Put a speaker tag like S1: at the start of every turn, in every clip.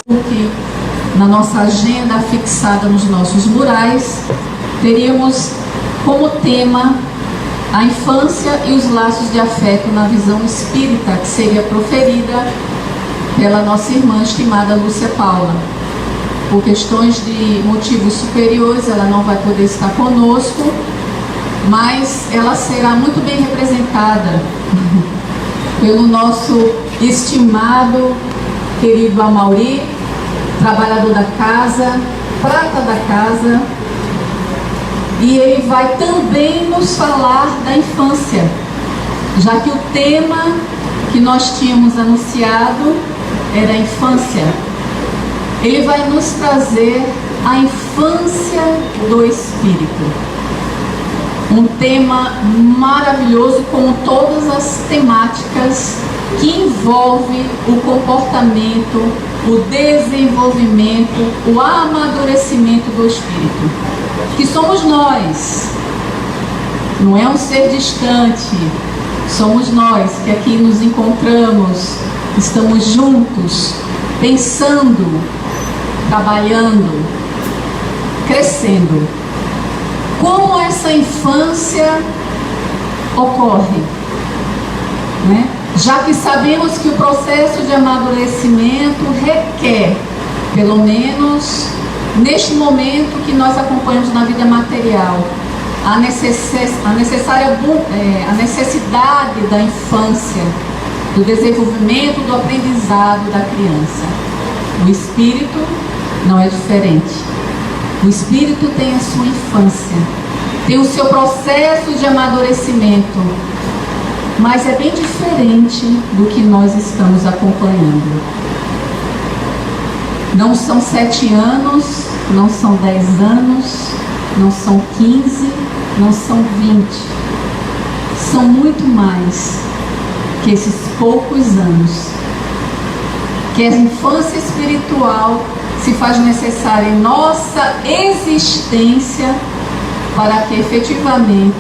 S1: que na nossa agenda fixada nos nossos murais, teríamos como tema a infância e os laços de afeto na visão espírita, que seria proferida pela nossa irmã estimada Lúcia Paula. Por questões de motivos superiores, ela não vai poder estar conosco, mas ela será muito bem representada pelo nosso estimado, querido Amauri, trabalhador da casa, prata da casa, e ele vai também nos falar da infância, já que o tema que nós tínhamos anunciado era a infância. Ele vai nos trazer a infância do Espírito. Um tema maravilhoso, como todas as temáticas que envolve o comportamento, o desenvolvimento, o amadurecimento do Espírito, que somos nós. Não é um ser distante, somos nós que aqui nos encontramos, estamos juntos, pensando, trabalhando, crescendo. Como essa infância ocorre, né? Já que sabemos que o processo de amadurecimento requer, pelo menos neste momento que nós acompanhamos na vida material, a necessidade da infância, do desenvolvimento, do aprendizado da criança. O espírito não é diferente. O espírito tem a sua infância, tem o seu processo de amadurecimento, mas é bem diferente do que nós estamos acompanhando. Não são 7 anos, não são 10 anos, não são 15, não são 20. São muito mais que esses poucos anos, que a infância espiritual se faz necessária em nossa existência para que efetivamente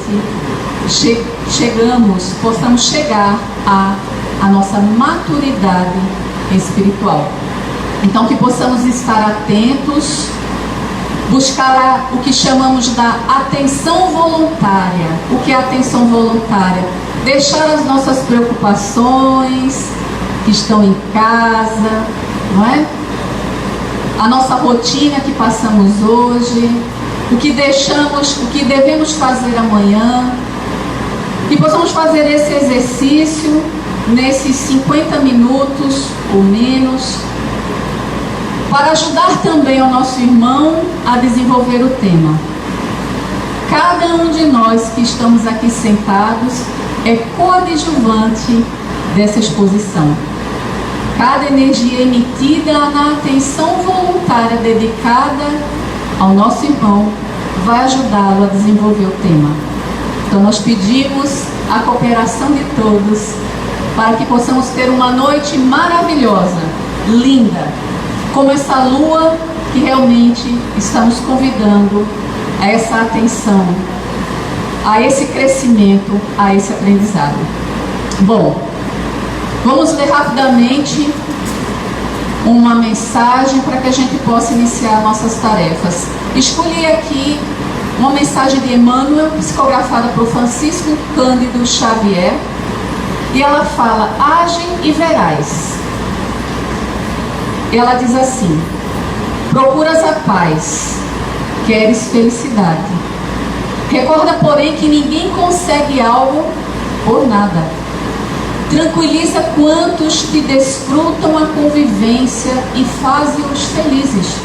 S1: possamos chegar à nossa maturidade espiritual. Então, que possamos estar atentos, buscar o que chamamos da atenção voluntária. O que é atenção voluntária? Deixar as nossas preocupações que estão em casa, não é? A nossa rotina que passamos hoje, o que devemos fazer amanhã, e possamos fazer esse exercício nesses 50 minutos ou menos, para ajudar também ao nosso irmão a desenvolver o tema. Cada um de nós que estamos aqui sentados é coadjuvante dessa exposição. Cada energia emitida na atenção voluntária dedicada ao nosso irmão vai ajudá-lo a desenvolver o tema. Então nós pedimos a cooperação de todos para que possamos ter uma noite maravilhosa, linda, como essa lua que realmente estamos convidando a essa atenção, a esse crescimento, a esse aprendizado. Bom, vamos ler rapidamente uma mensagem para que a gente possa iniciar nossas tarefas. Escolhi aqui uma mensagem de Emmanuel, psicografada por Francisco Cândido Xavier, e ela fala: agem e verás. Ela diz assim: procuras a paz, queres felicidade. Recorda, porém, que ninguém consegue algo por nada. Tranquiliza quantos te desfrutam a convivência e faze-os felizes,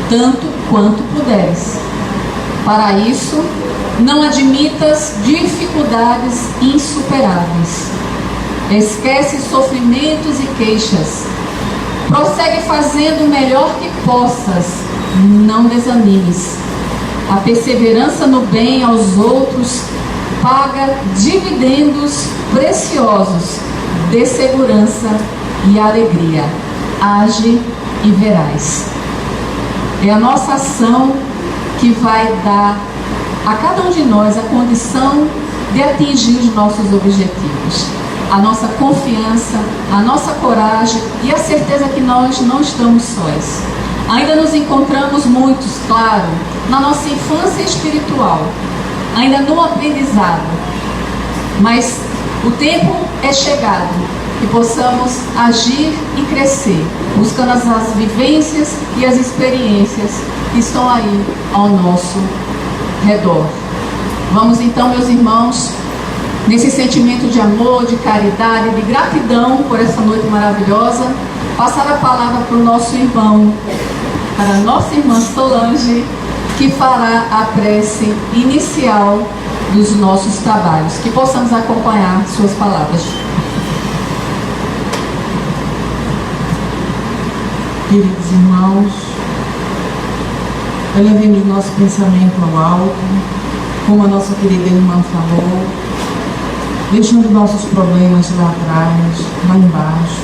S1: tanto quanto puderes. Para isso, não admitas dificuldades insuperáveis. Esquece sofrimentos e queixas. Prossegue fazendo o melhor que possas. Não desanimes. A perseverança no bem aos outros paga dividendos preciosos de segurança e alegria. Age e verás. É a nossa ação que vai dar a cada um de nós a condição de atingir os nossos objetivos. a nossa confiança, a nossa coragem e a certeza que nós não estamos sós. Ainda nos encontramos muitos, claro, na nossa infância espiritual, ainda no aprendizado, mas o tempo é chegado que possamos agir e crescer, buscando as vivências e as experiências que estão aí ao nosso redor. Vamos então, meus irmãos, nesse sentimento de amor, de caridade, de gratidão por essa noite maravilhosa, passar a palavra para o nosso irmão, para a nossa irmã Solange, que fará a prece inicial dos nossos trabalhos. Que possamos acompanhar suas palavras.
S2: Queridos irmãos, elevemos nosso pensamento ao alto, como a nossa querida irmã falou, deixando nossos problemas lá atrás, lá embaixo,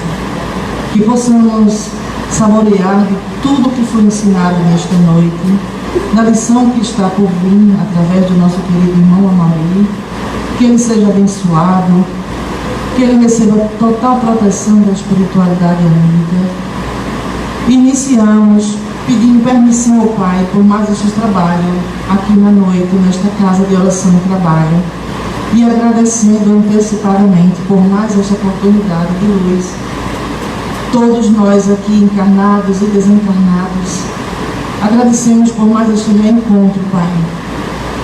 S2: que possamos saborear de tudo que foi ensinado nesta noite, da lição que está por vir através do nosso querido irmão Amaury, que ele seja abençoado, que ele receba total proteção da espiritualidade amiga. Iniciamos pedindo permissão ao Pai por mais este trabalho aqui na noite, nesta casa de oração e trabalho, e agradecendo antecipadamente por mais esta oportunidade de luz. Todos nós aqui, encarnados e desencarnados, agradecemos por mais este reencontro, Pai.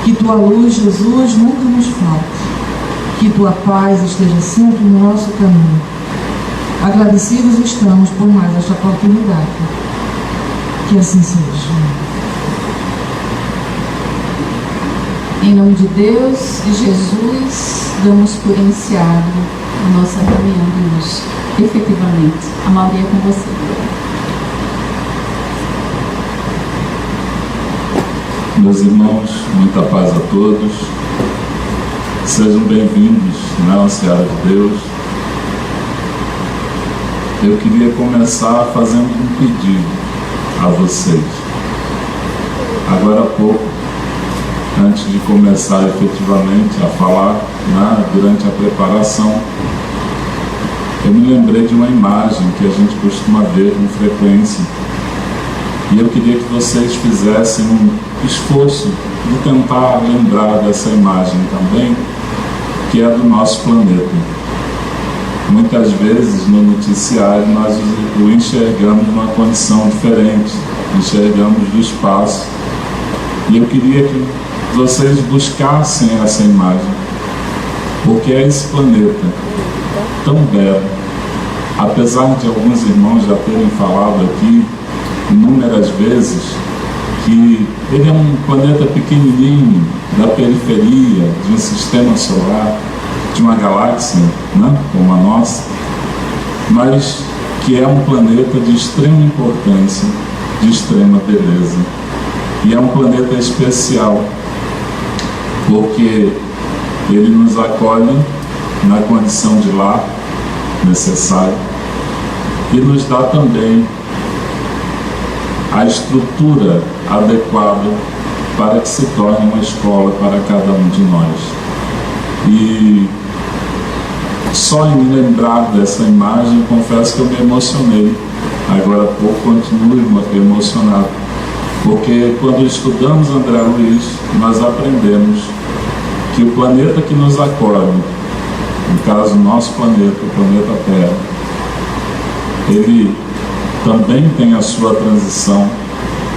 S2: Que Tua luz, Jesus, nunca nos falte. Que Tua paz esteja sempre no nosso caminho. Agradecidos estamos por mais esta oportunidade. Que assim seja.
S1: Em nome de Deus e Jesus, damos por iniciado a nossa reunião de hoje. Efetivamente, a maioria com você.
S3: Meus irmãos, muita paz a todos. Sejam bem-vindos na Seara de Deus. Eu queria começar fazendo um pedido a vocês. Agora há pouco, antes de começar efetivamente a falar, durante a preparação, eu me lembrei de uma imagem que a gente costuma ver com frequência. E eu queria que vocês fizessem um esforço de tentar lembrar dessa imagem também, que é do nosso planeta. Muitas vezes no noticiário nós o enxergamos numa condição diferente, enxergamos do espaço. E eu queria que vocês buscassem essa imagem, porque é esse planeta tão belo, apesar de alguns irmãos já terem falado aqui inúmeras vezes que ele é um planeta pequenininho, da periferia de um sistema solar, de uma galáxia, como a nossa, mas que é um planeta de extrema importância, de extrema beleza. E é um planeta especial, porque ele nos acolhe na condição de lar necessária e nos dá também a estrutura adequada para que se torne uma escola para cada um de nós. E só em me lembrar dessa imagem, confesso que eu me emocionei. Agora há pouco continuo emocionado, porque quando estudamos André Luiz, nós aprendemos que o planeta que nos acolhe, no caso o nosso planeta, o planeta Terra, ele também tem a sua transição,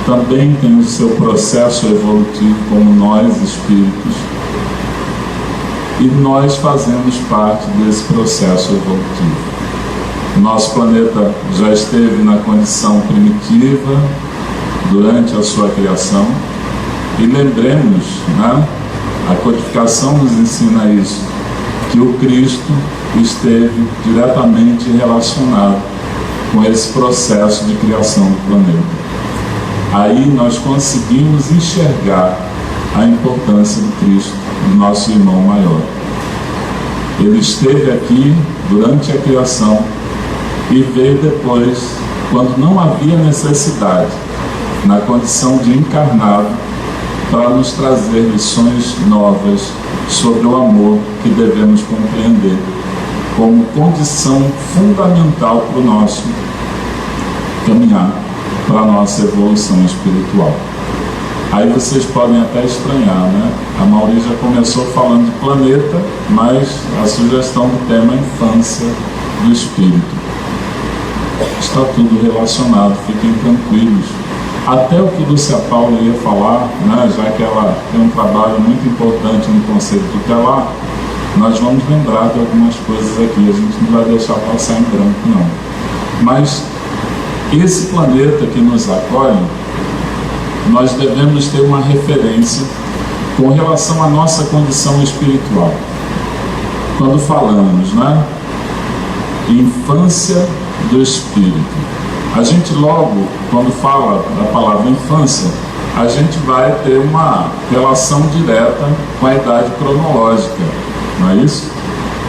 S3: também tem o seu processo evolutivo, como nós, espíritos, e nós fazemos parte desse processo evolutivo. O nosso planeta já esteve na condição primitiva durante a sua criação, e lembremos, a codificação nos ensina isso, que o Cristo esteve diretamente relacionado com esse processo de criação do planeta. Aí nós conseguimos enxergar a importância do Cristo, do nosso irmão maior. Ele esteve aqui durante a criação e veio depois, quando não havia necessidade, na condição de encarnado, para nos trazer lições novas sobre o amor que devemos compreender, como condição fundamental para o nosso caminhar, para a nossa evolução espiritual. Aí vocês podem até estranhar, né? A Mauri já começou falando de planeta, mas a sugestão do tema é infância do espírito. Está tudo relacionado, fiquem tranquilos. Até o que Lúcia Paula ia falar, né? Já que ela tem um trabalho muito importante no Conselho Tutelar, nós vamos lembrar de algumas coisas aqui, a gente não vai deixar passar em branco, não. Mas esse planeta que nos acolhe, nós devemos ter uma referência com relação à nossa condição espiritual. Quando falamos, né, infância do espírito, a gente logo, quando fala da palavra infância, a gente vai ter uma relação direta com a idade cronológica, não é isso?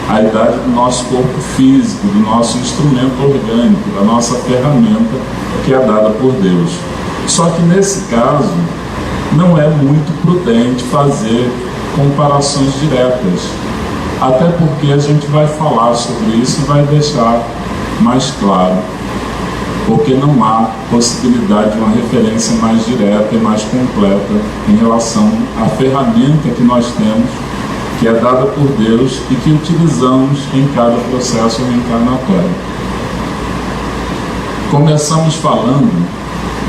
S3: A idade do nosso corpo físico, do nosso instrumento orgânico, da nossa ferramenta que é dada por Deus. Só que nesse caso, não é muito prudente fazer comparações diretas, até porque a gente vai falar sobre isso e vai deixar mais claro, porque não há possibilidade de uma referência mais direta e mais completa em relação à ferramenta que nós temos, que é dada por Deus e que utilizamos em cada processo reencarnatório. Começamos falando,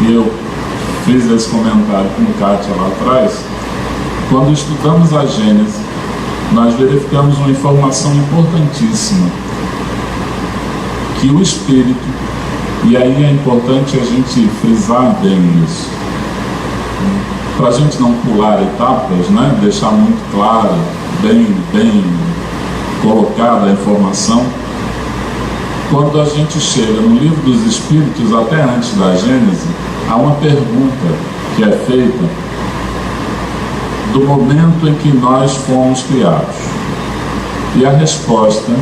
S3: e eu fiz esse comentário com Kátia lá atrás, quando estudamos a Gênese, nós verificamos uma informação importantíssima, que o Espírito, e aí é importante a gente frisar bem isso, para a gente não pular etapas, né? Deixar muito clara, bem colocada a informação. Quando a gente chega no Livro dos Espíritos, até antes da Gênese, há uma pergunta que é feita do momento em que nós fomos criados. E a resposta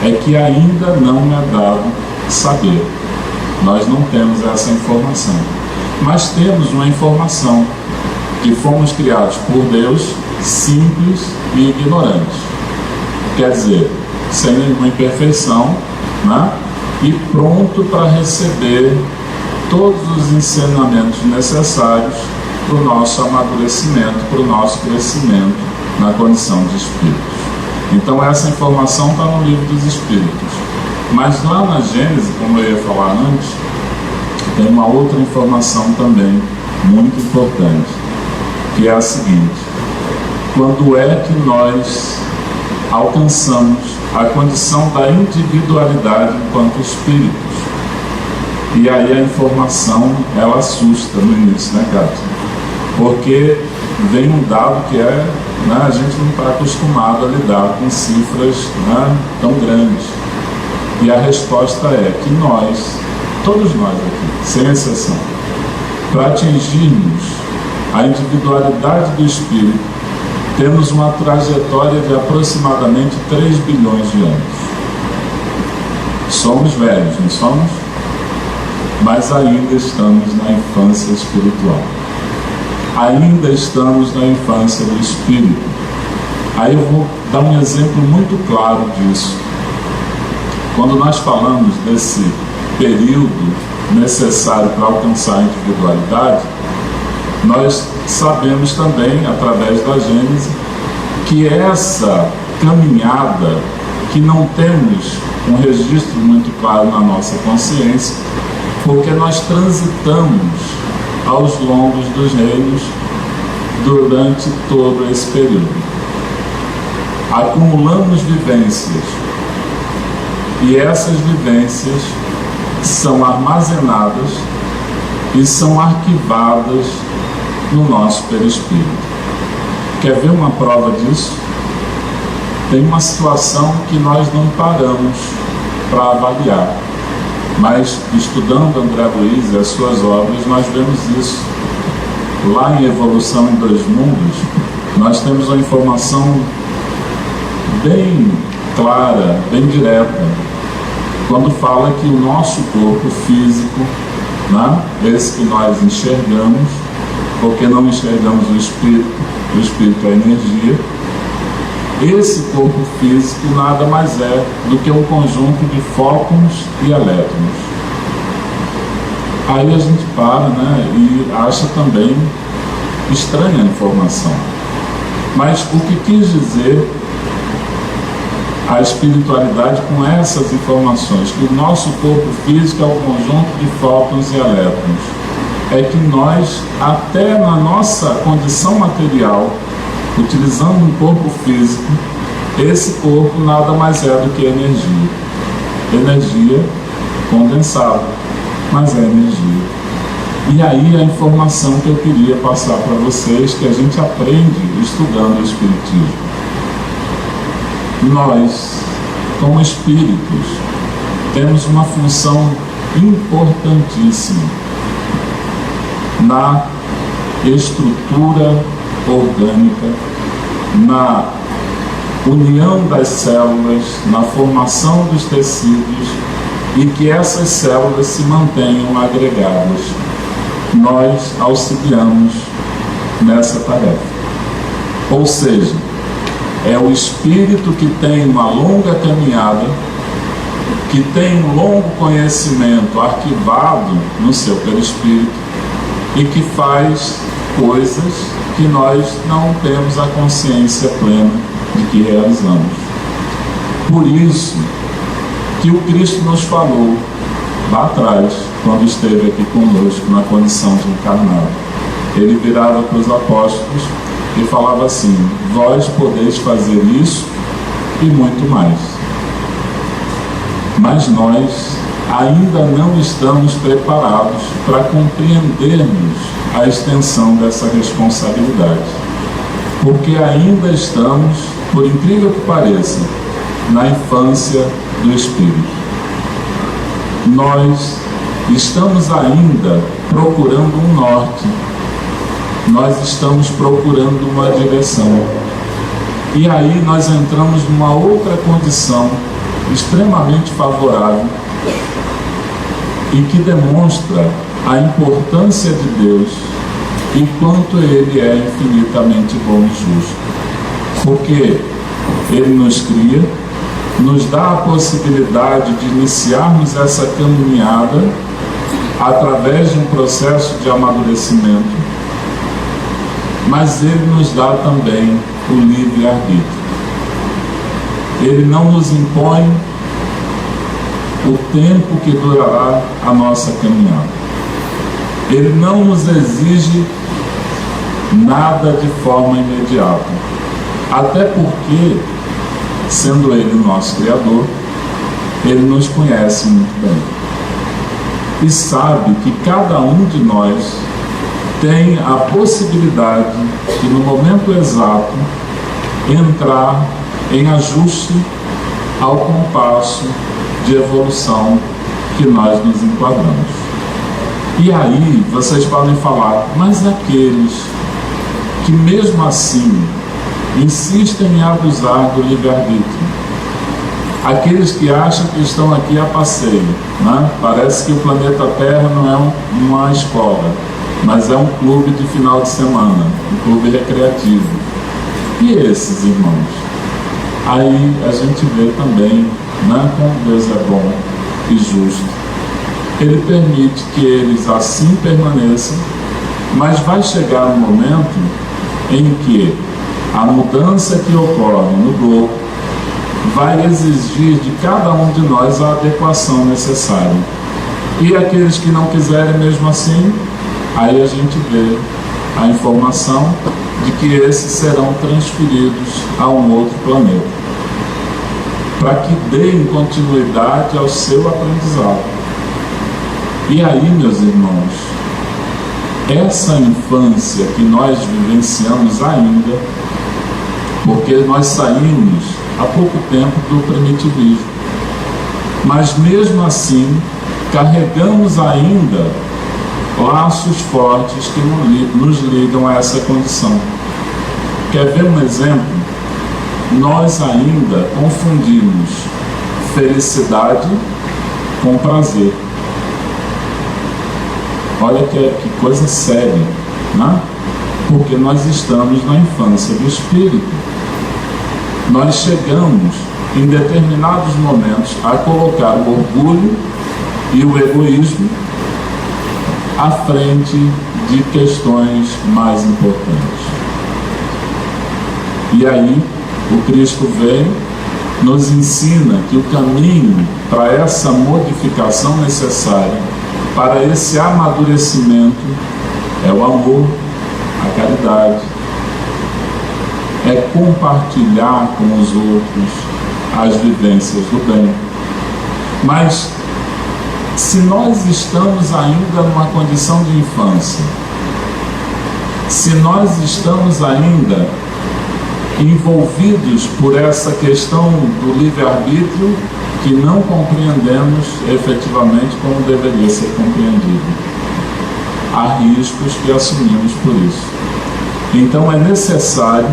S3: é que ainda não é dado saber. Nós não temos essa informação. Mas temos uma informação, que fomos criados por Deus simples e ignorantes. Quer dizer, sem nenhuma imperfeição, né? E pronto para receber todos os ensinamentos necessários para o nosso amadurecimento, para o nosso crescimento na condição de espíritos. Então essa informação está no Livro dos Espíritos. Mas lá na Gênese, como eu ia falar antes, tem uma outra informação também muito importante, que é a seguinte: quando é que nós alcançamos a condição da individualidade enquanto espíritos? E aí a informação, ela assusta no início, né, Kátia? Porque vem um dado que é, né, a gente não está acostumado a lidar com cifras, né, tão grandes. E a resposta é que nós, todos nós aqui, sem exceção, para atingirmos a individualidade do espírito, temos uma trajetória de aproximadamente 3 bilhões de anos. Somos velhos, não somos? Mas ainda estamos na infância espiritual. Ainda estamos na infância do espírito. Aí eu vou dar um exemplo muito claro disso. Quando nós falamos desse período necessário para alcançar a individualidade, nós sabemos também, através da Gênese, que essa caminhada, que não temos um registro muito claro na nossa consciência, porque nós transitamos aos lombos dos reinos durante todo esse período. Acumulamos vivências, e essas vivências são armazenadas e são arquivadas no nosso perispírito. Quer ver uma prova disso? Tem uma situação que nós não paramos para avaliar, mas estudando André Luiz e as suas obras, nós vemos isso. Lá em Evolução em Dois Mundos, nós temos uma informação bem clara, bem direta, quando fala que o nosso corpo físico, né, esse que nós enxergamos, porque não enxergamos o espírito é energia, esse corpo físico nada mais é do que um conjunto de fótons e elétrons. Aí a gente para, né, e acha também estranha a informação. Mas o que quis dizer a espiritualidade com essas informações? Que o nosso corpo físico é um conjunto de fótons e elétrons. É que nós, até na nossa condição material, utilizando um corpo físico, esse corpo nada mais é do que energia. Energia condensada, mas é energia. E aí a informação que eu queria passar para vocês, que a gente aprende estudando o Espiritismo. Nós, como espíritos, temos uma função importantíssima na estrutura orgânica, na união das células, na formação dos tecidos, e que essas células se mantenham agregadas. Nós auxiliamos nessa tarefa. Ou seja, é o espírito que tem uma longa caminhada, que tem um longo conhecimento arquivado no seu perispírito e que faz coisas que nós não temos a consciência plena de que realizamos. Por isso que o Cristo nos falou lá atrás, quando esteve aqui conosco na condição de encarnado. Ele virava para os apóstolos e falava assim: vós podeis fazer isso e muito mais. Mas nós ainda não estamos preparados para compreendermos a extensão dessa responsabilidade, porque ainda estamos, por incrível que pareça, na infância do Espírito. Nós estamos ainda procurando um norte, nós estamos procurando uma direção. E aí nós entramos numa outra condição extremamente favorável e que demonstra a importância de Deus e quanto Ele é infinitamente bom e justo. Porque Ele nos cria, nos dá a possibilidade de iniciarmos essa caminhada através de um processo de amadurecimento, mas Ele nos dá também o livre-arbítrio. Ele não nos impõe o tempo que durará a nossa caminhada. Ele não nos exige nada de forma imediata, até porque, sendo Ele o nosso Criador, Ele nos conhece muito bem e sabe que cada um de nós tem a possibilidade de, no momento exato, entrar em ajuste ao compasso de evolução que nós nos enquadramos. E aí vocês podem falar: mas aqueles que mesmo assim insistem em abusar do livre-arbítrio, aqueles que acham que estão aqui a passeio, né? Parece que o planeta Terra não é uma escola, mas é um clube de final de semana, um clube recreativo. E esses irmãos? Aí a gente vê também, né, como Deus é bom e justo. Ele permite que eles assim permaneçam, mas vai chegar um momento em que a mudança que ocorre no grupo vai exigir de cada um de nós a adequação necessária. E aqueles que não quiserem mesmo assim, aí a gente vê a informação de que esses serão transferidos a um outro planeta, para que deem continuidade ao seu aprendizado. E aí, meus irmãos, essa infância que nós vivenciamos ainda, porque nós saímos há pouco tempo do primitivismo, mas mesmo assim carregamos ainda laços fortes que nos ligam a essa condição. Quer ver um exemplo? Nós ainda confundimos felicidade com prazer. Olha que coisa séria, né? Porque nós estamos na infância do espírito. nós chegamos, em determinados momentos, a colocar o orgulho e o egoísmo à frente de questões mais importantes. E aí, o Cristo vem, nos ensina que o caminho para essa modificação necessária, para esse amadurecimento, é o amor, a caridade, é compartilhar com os outros as vivências do bem. Mas, se nós estamos ainda numa condição de infância, se nós estamos ainda envolvidos por essa questão do livre-arbítrio que não compreendemos efetivamente como deveria ser compreendido, há riscos que assumimos por isso. Então é necessário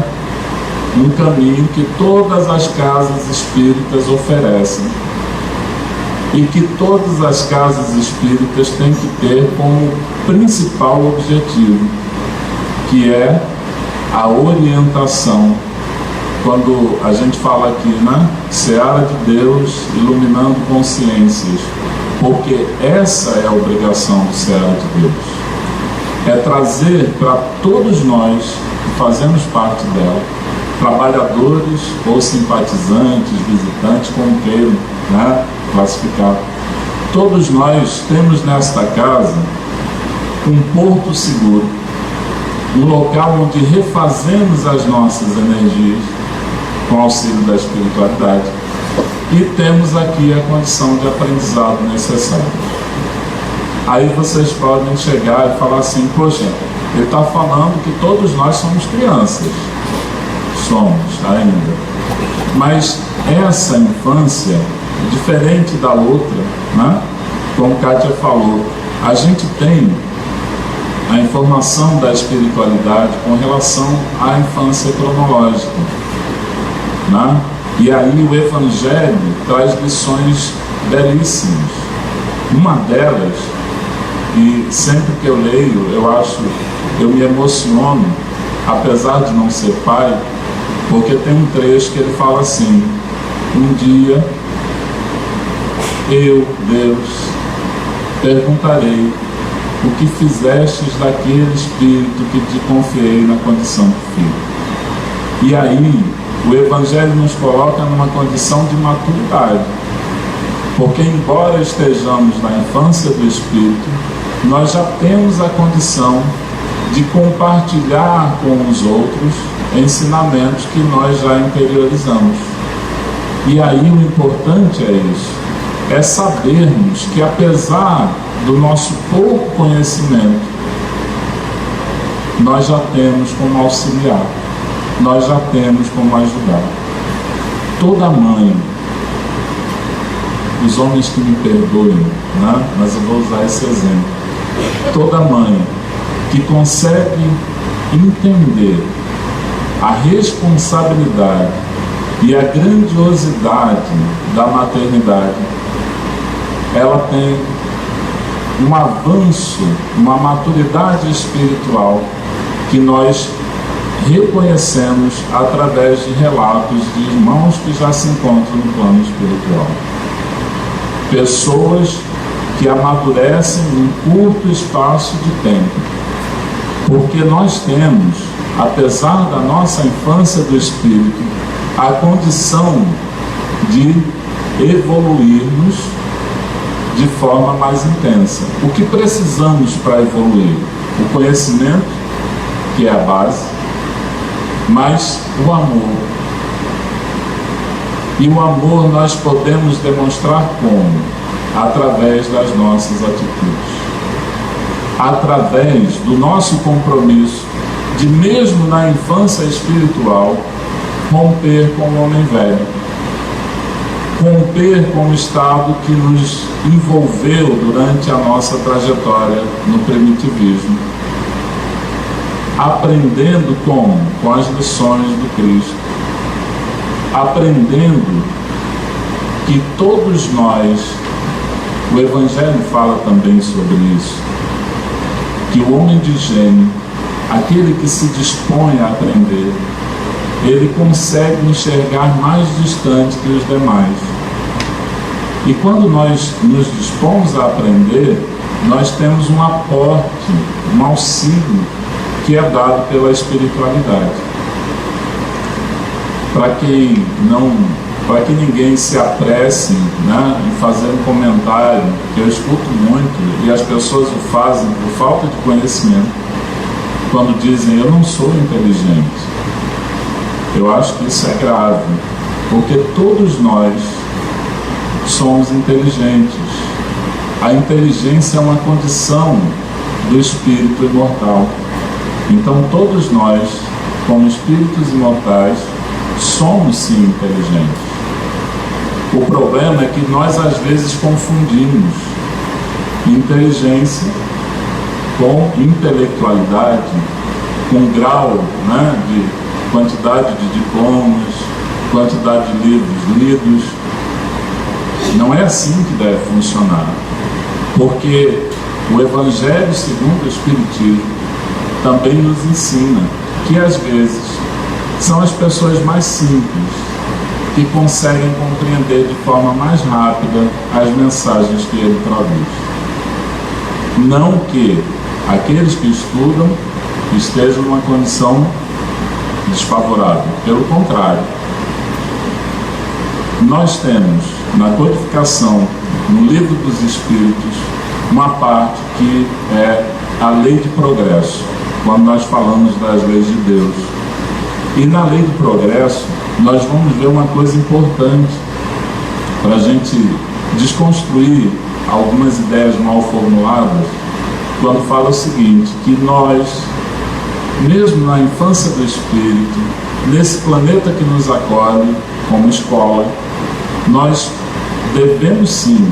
S3: um caminho que todas as casas espíritas oferecem e que todas as casas espíritas têm que ter como principal objetivo, que é a orientação. Quando a gente fala aqui, né? Seara de Deus iluminando consciências, porque essa é a obrigação do Seara de Deus. É trazer para todos nós que fazemos parte dela, trabalhadores ou simpatizantes, visitantes, como queiram, né, classificar. Todos nós temos nesta casa um porto seguro, um local onde refazemos as nossas energias com auxílio da espiritualidade e temos aqui a condição de aprendizado necessário. Aí vocês podem chegar e falar assim: poxa, ele está falando que todos nós somos crianças. Somos ainda. Mas essa infância, diferente da outra, né? Como Kátia falou, a gente tem a informação da espiritualidade com relação à infância cronológica, né? E aí o Evangelho traz lições belíssimas. Uma delas, e sempre que eu leio, eu me emociono, apesar de não ser pai, porque tem um trecho que ele fala assim: um dia eu, Deus, perguntarei o que fizestes daquele espírito que te confiei na condição de filho. E aí o Evangelho nos coloca numa condição de maturidade, porque embora estejamos na infância do espírito, nós já temos a condição de compartilhar com os outros ensinamentos que nós já interiorizamos. E aí o importante é isso, é sabermos que apesar do nosso pouco conhecimento, nós já temos como auxiliar, nós já temos como ajudar. Toda mãe, os homens que me perdoem, né? Mas eu vou usar esse exemplo, toda mãe que consegue entender a responsabilidade e a grandiosidade da maternidade, ela tem um avanço, uma maturidade espiritual que nós reconhecemos através de relatos de irmãos que já se encontram no plano espiritual. Pessoas que amadurecem num curto espaço de tempo, porque nós temos, apesar da nossa infância do espírito, a condição de evoluirmos de forma mais intensa. O que precisamos para evoluir? O conhecimento, que é a base, mas o amor. E o amor nós podemos demonstrar como? Através das nossas atitudes, através do nosso compromisso de, mesmo na infância espiritual, romper com o homem velho, romper com o estado que nos envolveu durante a nossa trajetória no primitivismo, aprendendo como? Com as lições do Cristo, aprendendo que todos nós, o Evangelho fala também sobre isso, que o homem de gênio, aquele que se dispõe a aprender, ele consegue enxergar mais distante que os demais. E quando nós nos dispomos a aprender, nós temos um aporte, um auxílio que é dado pela espiritualidade. Para que ninguém se apresse, né, em fazer um comentário, que eu escuto muito, e as pessoas o fazem por falta de conhecimento, quando dizem, eu não sou inteligente. Eu acho que isso é grave, porque todos nós somos inteligentes. A inteligência é uma condição do espírito imortal. Então todos nós, como espíritos imortais, somos sim inteligentes. O problema é que nós às vezes confundimos inteligência com intelectualidade, com grau, né, de quantidade de diplomas, quantidade de livros lidos. Não é assim que deve funcionar, porque o Evangelho segundo o Espiritismo também nos ensina que às vezes são as pessoas mais simples que conseguem compreender de forma mais rápida as mensagens que ele traduz. Não que aqueles que estudam estejam numa condição desfavorável, pelo contrário. Nós temos na codificação, no Livro dos Espíritos, uma parte que é a lei de progresso, quando nós falamos das leis de Deus. E na lei do progresso, nós vamos ver uma coisa importante para a gente desconstruir algumas ideias mal formuladas, quando fala o seguinte, que nós, mesmo na infância do espírito, nesse planeta que nos acolhe como escola, nós devemos sim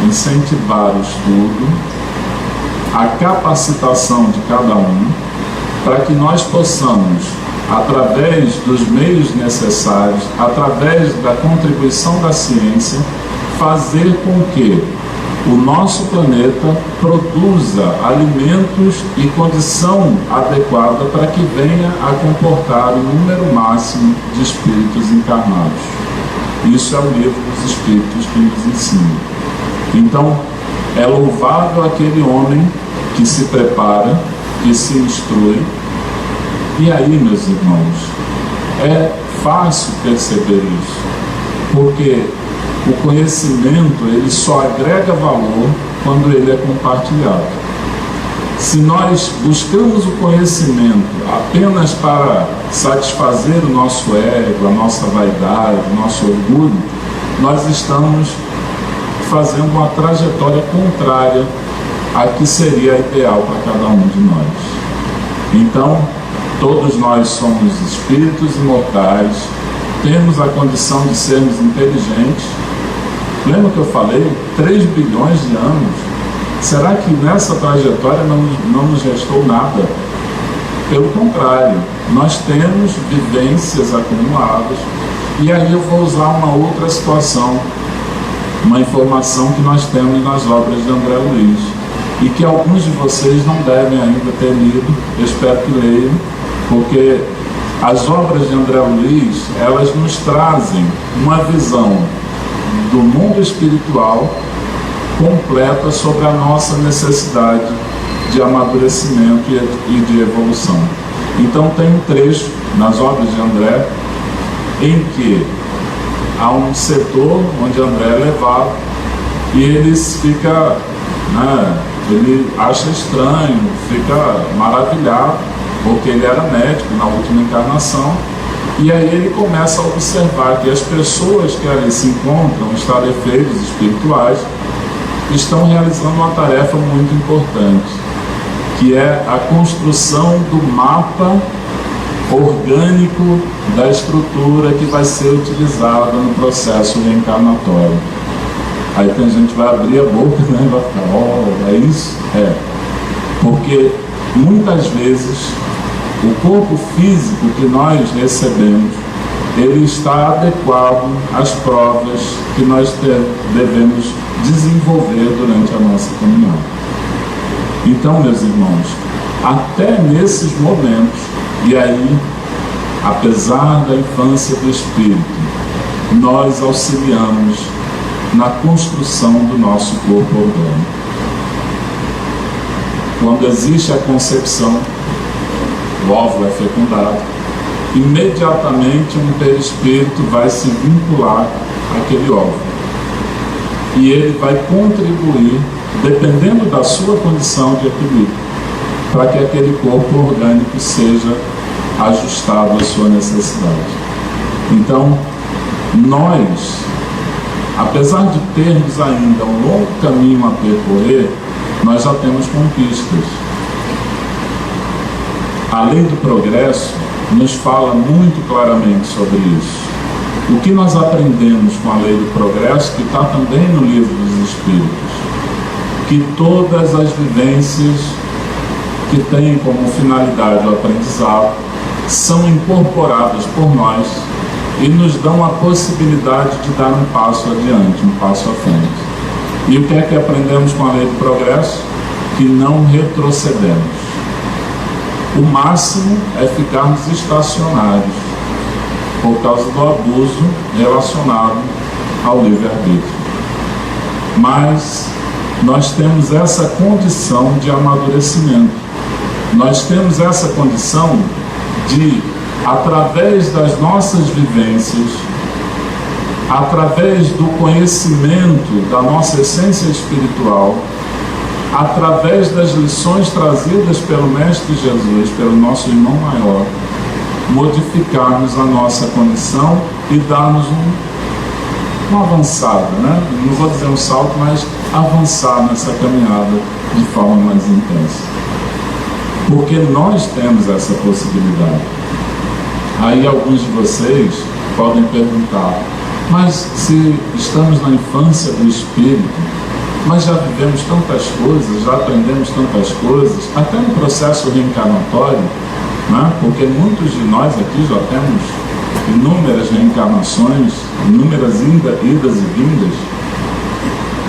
S3: incentivar o estudo, a capacitação de cada um, para que nós possamos, através dos meios necessários, através da contribuição da ciência, fazer com que o nosso planeta produza alimentos e condição adequada para que venha a comportar o número máximo de espíritos encarnados. Isso é o Livro dos Espíritos que nos ensina. Então, é louvável aquele homem que se prepara, que se instrui. E aí, meus irmãos, é fácil perceber isso, porque o conhecimento ele só agrega valor quando ele é compartilhado. Se nós buscamos o conhecimento apenas para satisfazer o nosso ego, a nossa vaidade, o nosso orgulho, nós estamos fazendo uma trajetória contrária à que seria ideal para cada um de nós. Então, todos nós somos espíritos imortais, temos a condição de sermos inteligentes. Lembra que eu falei? 3 bilhões de anos. Será que nessa trajetória não nos restou nada? Pelo contrário, nós temos vivências acumuladas. E aí eu vou usar uma outra situação, uma informação que nós temos nas obras de André Luiz, e que alguns de vocês não devem ainda ter lido, eu espero que leiam, porque as obras de André Luiz, elas nos trazem uma visão do mundo espiritual completa sobre a nossa necessidade de amadurecimento e de evolução. Então tem um trecho nas obras de André em que há um setor onde André é levado e ele fica, ele acha estranho, fica maravilhado, porque ele era médico na última encarnação, e aí ele começa a observar que as pessoas que ali se encontram, os tarefeiros espirituais, estão realizando uma tarefa muito importante, que é a construção do mapa orgânico da estrutura que vai ser utilizada no processo reencarnatório. Aí tem gente que vai abrir a boca, né, e vai ficar, é isso? É. Porque muitas vezes o corpo físico que nós recebemos, ele está adequado às provas que nós devemos desenvolver durante a nossa caminhada. Então, meus irmãos, até nesses momentos, e aí apesar da infância do espírito, nós auxiliamos na construção do nosso corpo orgânico. Quando existe a concepção, o óvulo é fecundado, imediatamente um perispírito vai se vincular àquele óvulo. E ele vai contribuir, dependendo da sua condição de equilíbrio, para que aquele corpo orgânico seja ajustado à sua necessidade. Então, nós, apesar de termos ainda um longo caminho a percorrer, nós já temos conquistas. A lei do progresso nos fala muito claramente sobre isso. O que nós aprendemos com a lei do progresso, que está também no livro dos Espíritos, que todas as vivências que têm como finalidade o aprendizado são incorporadas por nós e nos dão a possibilidade de dar um passo adiante, um passo à frente. E o que é que aprendemos com a lei do progresso? Que não retrocedemos. O máximo é ficarmos estacionários por causa do abuso relacionado ao livre-arbítrio. Mas nós temos essa condição de amadurecimento. Nós temos essa condição de, através das nossas vivências, através do conhecimento da nossa essência espiritual, através das lições trazidas pelo Mestre Jesus, pelo nosso irmão maior, modificarmos a nossa condição e darmos uma avançada, né? Não vou dizer um salto, mas avançar nessa caminhada de forma mais intensa. Porque nós temos essa possibilidade. Aí alguns de vocês podem perguntar, mas se estamos na infância do espírito, mas já vivemos tantas coisas, já aprendemos tantas coisas, até no processo reencarnatório, né? Porque muitos de nós aqui já temos inúmeras reencarnações, inúmeras idas e vindas,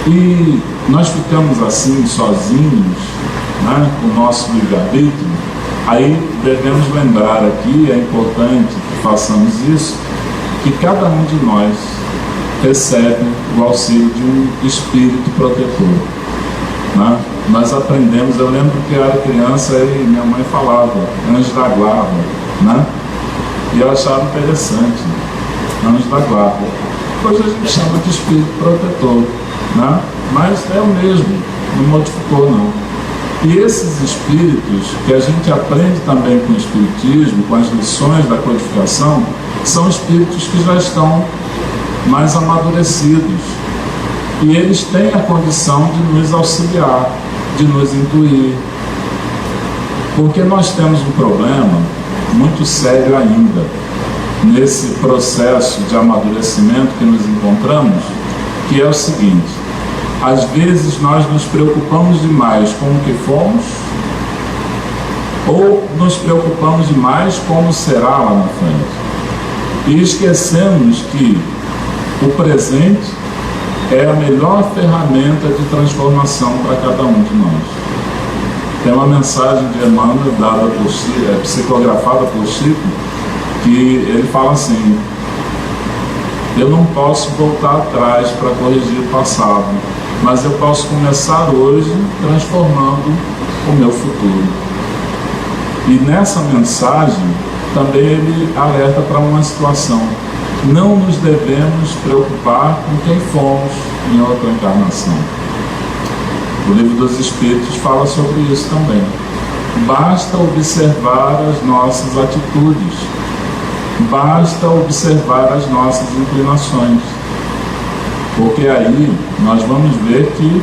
S3: e nós ficamos assim sozinhos, né? Com o nosso livre-arbítrio. Aí devemos lembrar aqui, é importante que façamos isso, que cada um de nós recebe o auxílio de um espírito protetor, né? Nós aprendemos, eu lembro que eu era criança e minha mãe falava anjo da guarda, né? E eu achava interessante, anjo da guarda. Hoje a gente chama de espírito protetor, né? Mas é o mesmo, não modificou não. E esses espíritos que a gente aprende também com o espiritismo, com as lições da codificação, são espíritos que já estão mais amadurecidos. E eles têm a condição de nos auxiliar, de nos intuir. Porque nós temos um problema muito sério ainda, nesse processo de amadurecimento que nos encontramos, que é o seguinte: às vezes nós nos preocupamos demais com o que fomos, ou nos preocupamos demais como será lá na frente. E esquecemos que o presente é a melhor ferramenta de transformação para cada um de nós. Tem uma mensagem de Emmanuel dada por Chico, psicografada por Chico, que ele fala assim: eu não posso voltar atrás para corrigir o passado, mas eu posso começar hoje transformando o meu futuro. E nessa mensagem também ele alerta para uma situação: não nos devemos preocupar com quem fomos em outra encarnação. O Livro dos Espíritos fala sobre isso também. Basta observar as nossas atitudes, basta observar as nossas inclinações, porque aí nós vamos ver que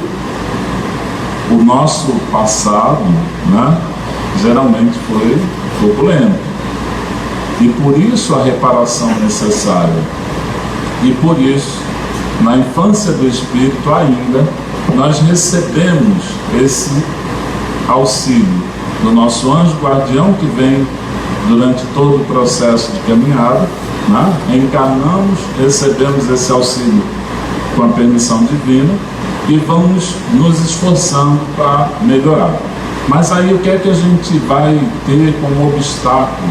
S3: o nosso passado, né, geralmente foi turbulento. E por isso a reparação necessária. E por isso, na infância do espírito ainda, nós recebemos esse auxílio do nosso anjo guardião, que vem durante todo o processo de caminhada, né? Encarnamos, recebemos esse auxílio com a permissão divina e vamos nos esforçando para melhorar. Mas aí o que é que a gente vai ter como obstáculo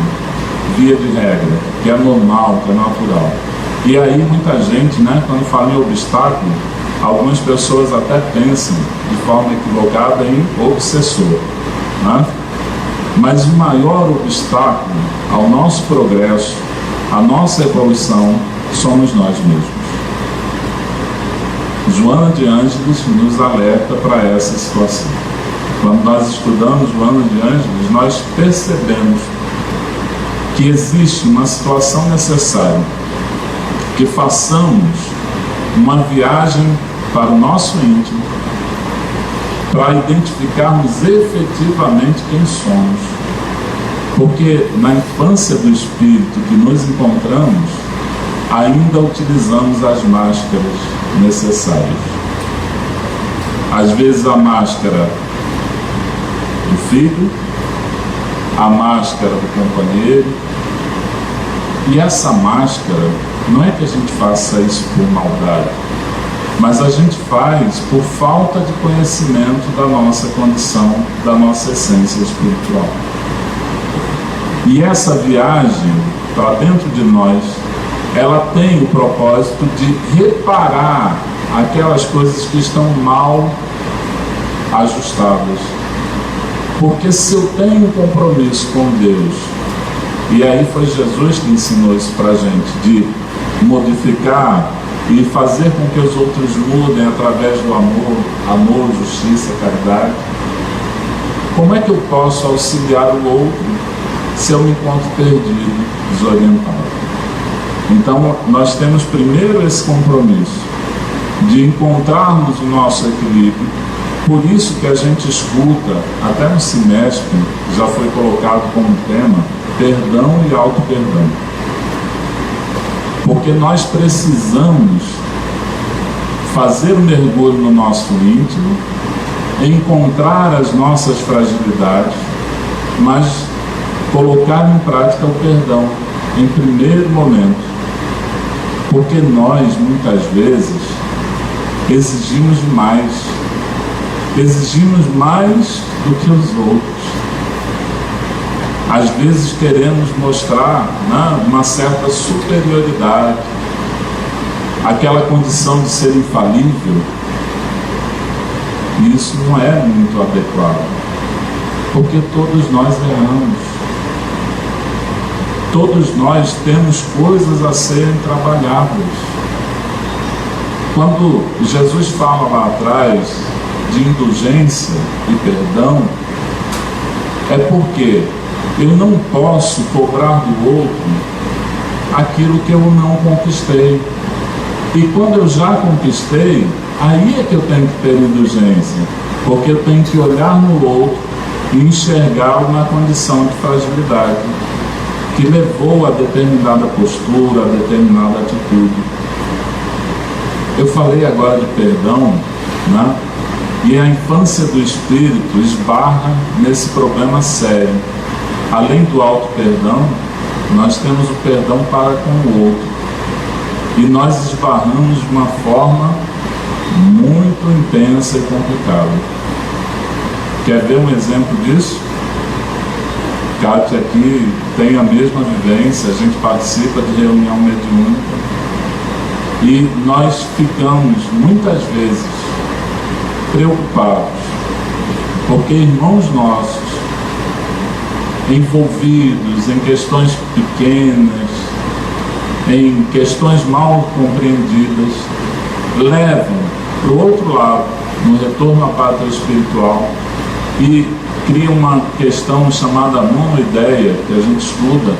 S3: via de regra, que é normal, que é natural. E aí muita gente, né, quando fala em obstáculo, algumas pessoas até pensam de forma equivocada em obsessor, né? Mas o maior obstáculo ao nosso progresso, à nossa evolução, somos nós mesmos. Joana de Ângeles nos alerta para essa situação. Quando nós estudamos Joana de Ângeles, nós percebemos que existe uma situação necessária, que façamos uma viagem para o nosso íntimo, para identificarmos efetivamente quem somos. Porque na infância do espírito que nos encontramos, ainda utilizamos as máscaras necessárias. Às vezes a máscara do filho, a máscara do companheiro. E essa máscara, não é que a gente faça isso por maldade, mas a gente faz por falta de conhecimento da nossa condição, da nossa essência espiritual. E essa viagem para dentro de nós, ela tem o propósito de reparar aquelas coisas que estão mal ajustadas. Porque se eu tenho um compromisso com Deus, e aí foi Jesus que ensinou isso para a gente, de modificar e fazer com que os outros mudem através do amor, justiça, caridade. Como é que eu posso auxiliar o outro se eu me encontro perdido, desorientado? Então, nós temos primeiro esse compromisso de encontrarmos o nosso equilíbrio. Por isso que a gente escuta, até no semestre, já foi colocado como tema, perdão e auto-perdão. Porque nós precisamos fazer um mergulho no nosso íntimo, encontrar as nossas fragilidades, mas colocar em prática o perdão em primeiro momento. Porque nós, muitas vezes, exigimos demais. Exigimos mais do que os outros. Às vezes queremos mostrar, né, uma certa superioridade, aquela condição de ser infalível. E isso não é muito adequado, porque todos nós erramos. Todos nós temos coisas a serem trabalhadas. Quando Jesus fala lá atrás de indulgência e perdão, é porque eu não posso cobrar do outro aquilo que eu não conquistei. E quando eu já conquistei, aí é que eu tenho que ter indulgência, porque eu tenho que olhar no outro e enxergá-lo na condição de fragilidade que levou a determinada postura, a determinada atitude. Eu falei agora de perdão, né? E a infância do espírito esbarra nesse problema sério. Além do auto-perdão, nós temos o perdão para com o outro. E nós esbarramos de uma forma muito intensa e complicada. Quer ver um exemplo disso? Kátia aqui tem a mesma vivência, a gente participa de reunião mediúnica e nós ficamos muitas vezes preocupados, porque irmãos nossos envolvidos em questões pequenas, em questões mal compreendidas, levam para o outro lado, no retorno à pátria espiritual, e criam uma questão chamada monoideia, que a gente estuda,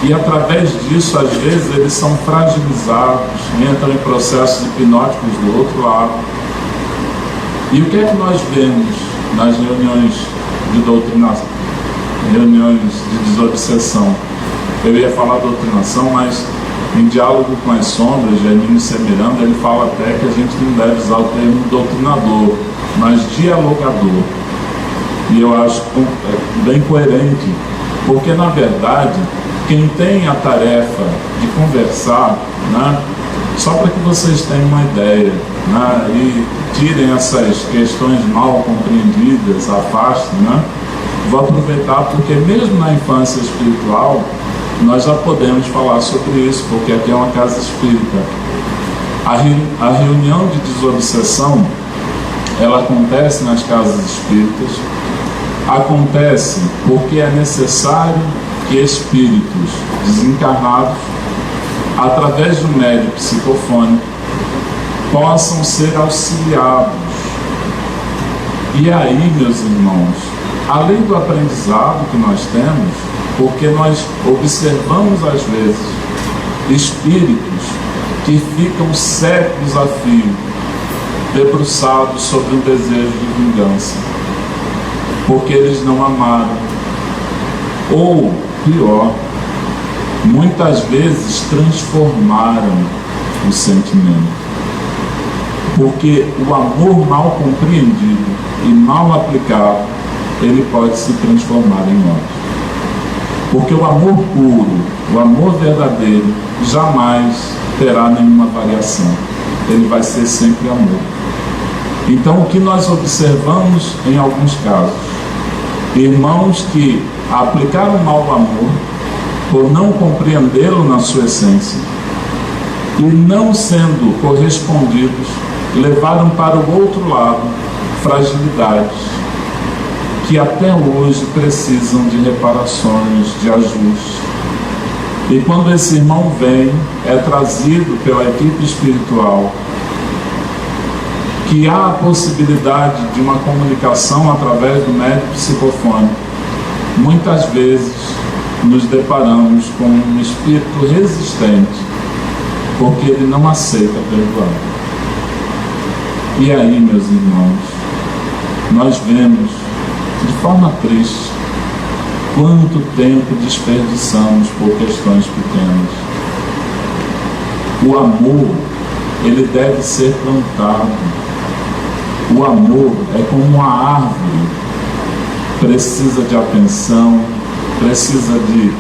S3: e através disso, às vezes, eles são fragilizados, entram em processos hipnóticos do outro lado. E o que é que nós vemos nas reuniões de doutrinação, reuniões de desobsessão? Eu ia falar doutrinação, mas em diálogo com as sombras, Hermínio C. Miranda, ele fala até que a gente não deve usar o termo doutrinador, mas dialogador. E eu acho bem coerente, porque na verdade, quem tem a tarefa de conversar, né, só para que vocês tenham uma ideia, né, e tirem essas questões mal compreendidas, afastem, né, vou aproveitar porque mesmo na infância espiritual nós já podemos falar sobre isso, porque aqui é uma casa espírita. A reunião de desobsessão, ela acontece nas casas espíritas, acontece porque é necessário que espíritos desencarnados, através do médium psicofônico, possam ser auxiliados. E aí, meus irmãos, além do aprendizado que nós temos, porque nós observamos às vezes espíritos que ficam séculos a fio, debruçados sobre um desejo de vingança, porque eles não amaram, ou pior, muitas vezes transformaram o sentimento, porque o amor mal compreendido e mal aplicado, ele pode se transformar em ódio. Porque o amor puro, o amor verdadeiro, jamais terá nenhuma variação. Ele vai ser sempre amor. Então, o que nós observamos em alguns casos? Irmãos que aplicaram mal o amor, por não compreendê-lo na sua essência, e não sendo correspondidos, levaram para o outro lado fragilidades, que até hoje precisam de reparações, de ajuste. E quando esse irmão vem, é trazido pela equipe espiritual, que há a possibilidade de uma comunicação através do médium psicofônico, muitas vezes nos deparamos com um espírito resistente, porque ele não aceita perdoar. E aí, meus irmãos, nós vemos de forma triste quanto tempo desperdiçamos por questões pequenas. O amor, ele deve ser plantado. O amor é como uma árvore, precisa de atenção, precisa de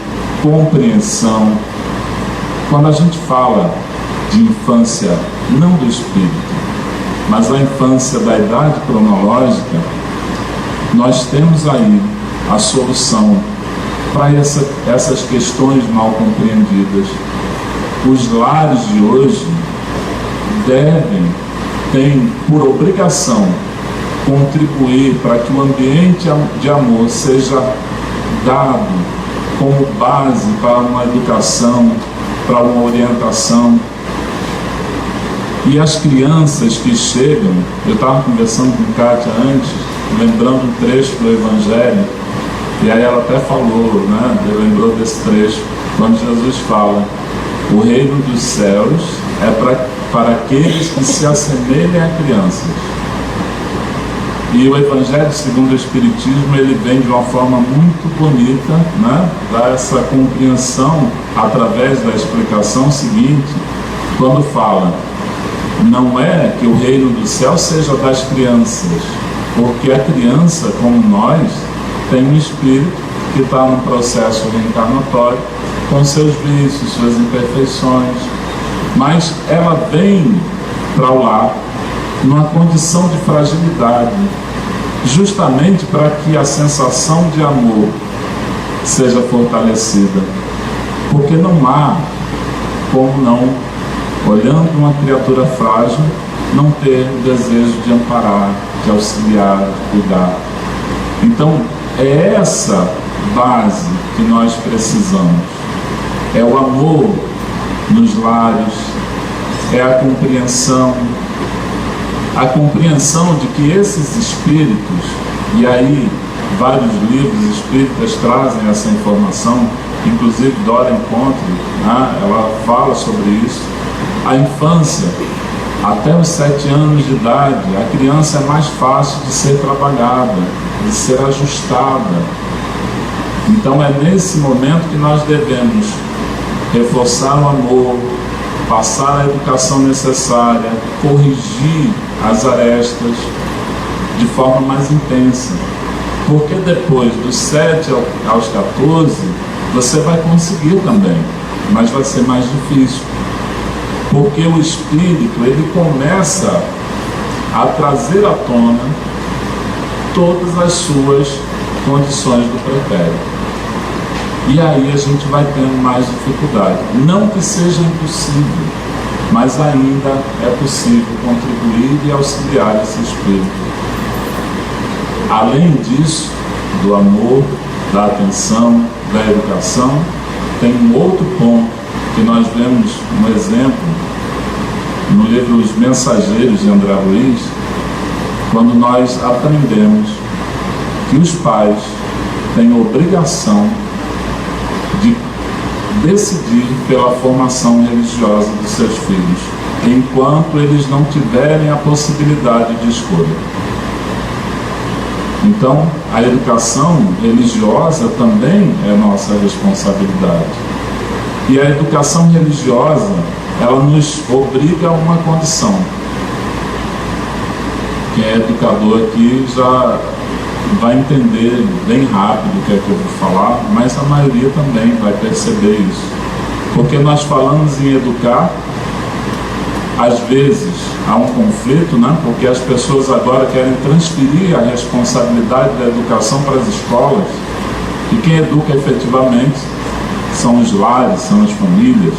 S3: compreensão. Quando a gente fala de infância, não do espírito, mas a infância da idade cronológica, nós temos aí a solução para essas questões mal compreendidas. Os lares de hoje têm por obrigação contribuir para que o ambiente de amor seja dado como base para uma educação, para uma orientação. E as crianças que chegam, eu estava conversando com Kátia antes, lembrando um trecho do Evangelho, e aí ela até falou, né, lembrou desse trecho, quando Jesus fala: o reino dos céus é para aqueles que se assemelhem a crianças. E o Evangelho segundo o Espiritismo, ele vem de uma forma muito bonita, né, dá essa compreensão através da explicação seguinte, quando fala: não é que o reino do céu seja das crianças, porque a criança, como nós, tem um espírito que está num processo reencarnatório, com seus vícios, suas imperfeições, mas ela vem para o lar numa condição de fragilidade, justamente para que a sensação de amor seja fortalecida, porque não há como não, olhando uma criatura frágil, não ter o desejo de amparar, de auxiliar, de cuidar. Então, é essa base que nós precisamos. É o amor nos lares, é a compreensão de que esses espíritos, e aí vários livros espíritas trazem essa informação, inclusive Dora Encontro, né, ela fala sobre isso. A infância, até os 7 anos de idade, a criança é mais fácil de ser trabalhada, de ser ajustada. Então é nesse momento que nós devemos reforçar o amor, passar a educação necessária, corrigir as arestas de forma mais intensa. Porque depois dos 7 aos 14, você vai conseguir também, mas vai ser mais difícil. Porque o espírito, ele começa a trazer à tona todas as suas condições do pretérito. E aí a gente vai tendo mais dificuldade. Não que seja impossível, mas ainda é possível contribuir e auxiliar esse espírito. Além disso, do amor, da atenção, da educação, tem um outro ponto que nós vemos um exemplo no livro Os Mensageiros de André Luiz, quando nós aprendemos que os pais têm obrigação de decidir pela formação religiosa dos seus filhos, enquanto eles não tiverem a possibilidade de escolha. Então, a educação religiosa também é nossa responsabilidade. E a educação religiosa, ela nos obriga a uma condição. Quem é educador aqui já vai entender bem rápido o que é que eu vou falar, mas a maioria também vai perceber isso. Porque nós falamos em educar, às vezes há um conflito, né? Porque as pessoas agora querem transferir a responsabilidade da educação para as escolas, e quem educa efetivamente são os lares, são as famílias.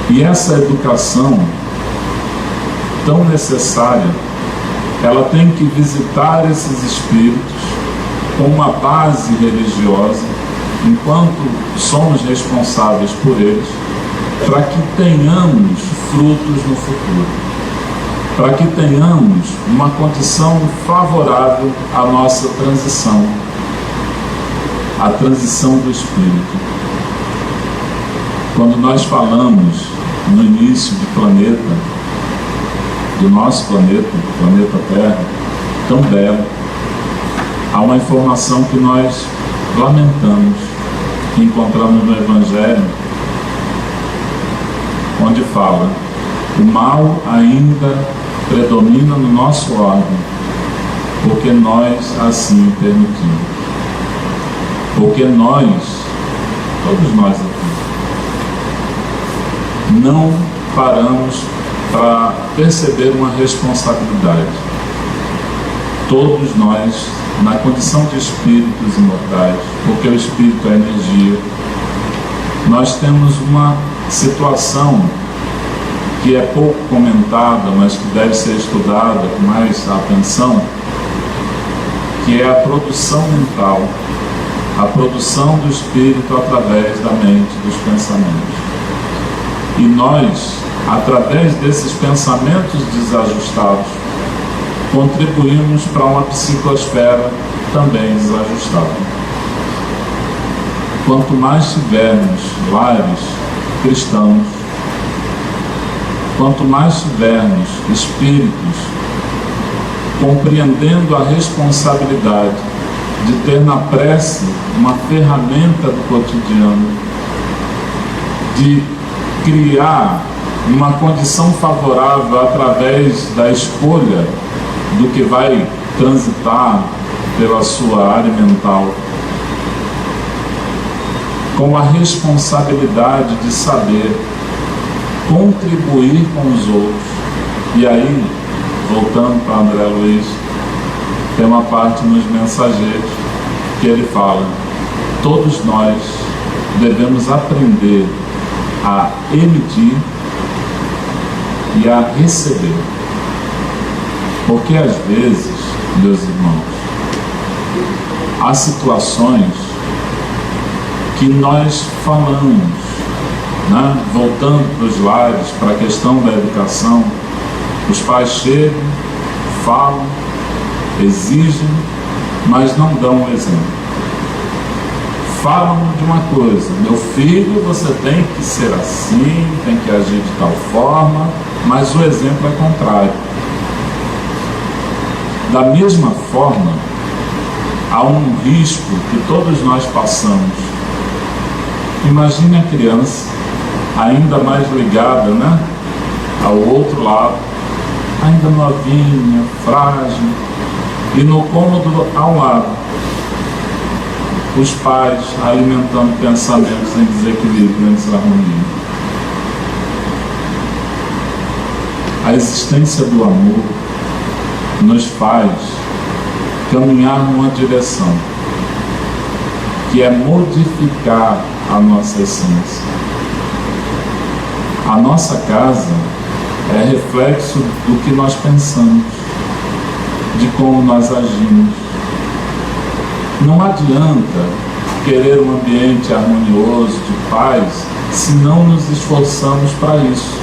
S3: E essa educação tão necessária, ela tem que visitar esses espíritos com uma base religiosa, enquanto somos responsáveis por eles, para que tenhamos frutos no futuro, para que tenhamos uma condição favorável à nossa transição, à transição do espírito. Quando nós falamos no início de planeta, do nosso planeta, do planeta Terra, tão belo, há uma informação que nós lamentamos, que encontramos no Evangelho, onde fala: o mal ainda predomina no nosso órgão, porque nós assim permitimos. Porque nós, todos nós aqui, não paramos para perceber uma responsabilidade. Todos nós, na condição de espíritos imortais, porque o espírito é energia, nós temos uma situação que é pouco comentada, mas que deve ser estudada com mais atenção, que é a produção mental, a produção do espírito através da mente, dos pensamentos. E nós, através desses pensamentos desajustados, contribuímos para uma psicosfera também desajustada. Quanto mais tivermos lares cristãos, quanto mais tivermos espíritos compreendendo a responsabilidade de ter na prece uma ferramenta do cotidiano, de criar uma condição favorável através da escolha do que vai transitar pela sua área mental, com a responsabilidade de saber contribuir com os outros. E aí, voltando para André Luiz, tem uma parte nos Mensageiros que ele fala: todos nós devemos aprender a emitir e a receber. Porque às vezes, meus irmãos, há situações que nós falamos, né? Voltando para os lares, para a questão da educação, os pais chegam, falam, exigem, mas não dão o exemplo. Falam de uma coisa: meu filho, você tem que ser assim, tem que agir de tal forma, mas o exemplo é contrário. Da mesma forma, há um risco que todos nós passamos. Imagine a criança, ainda mais ligada, né, ao outro lado, ainda novinha, frágil, e no cômodo ao lado, os pais alimentando pensamentos em desequilíbrio, em desarmonia. A existência do amor nos faz caminhar numa direção, que é modificar a nossa essência. A nossa casa é reflexo do que nós pensamos, de como nós agimos. Não adianta querer um ambiente harmonioso, de paz, se não nos esforçamos para isso.